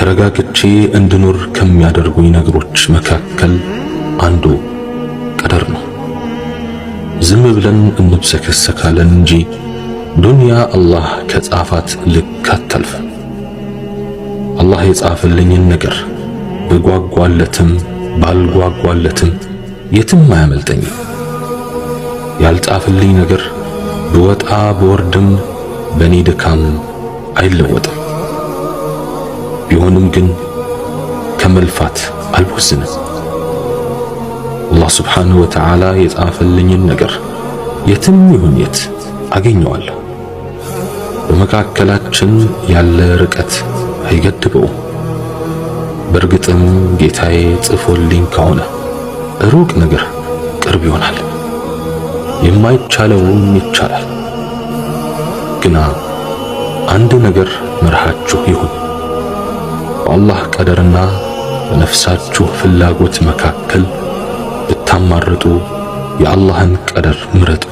ተረጋግቼ እንድኖር ከሚያደርጉኝ ነገሮች መካከል አንዱ ቀደር ነው። ዝም ብለን እንብሰከሰካለን እንጂ ዱንያ አላህ ከጻፋት ልክ አታልፍም። አላህ የጻፈልኝን ነገር ብጓጓለትም ባልጓጓለትም የትም አያመልጠኝም። ያልጻፈልኝ ነገር ብወጣ ብወርድም በኔ ድካም አይለወጥም። ቢሆንም ግን ከመልፋት አልወስንም። አላህ ስብሓንሁ ወተዓላ የጻፈልኝን ነገር የትም ይሁን የት አገኘዋለሁ። በመካከላችን ያለ ርቀት አይገድበውም። በእርግጥም ጌታዬ ጽፎልኝ ከሆነ ሩቅ ነገር ቅርብ ይሆናል፣ የማይቻለውም ይቻላል። ግና አንድ ነገር መርሃችሁ ይሁን፣ በአላህ ቀደርና በነፍሳችሁ ፍላጎት መካከል ብታማርጡ የአላህን ቀደር ምረጡ።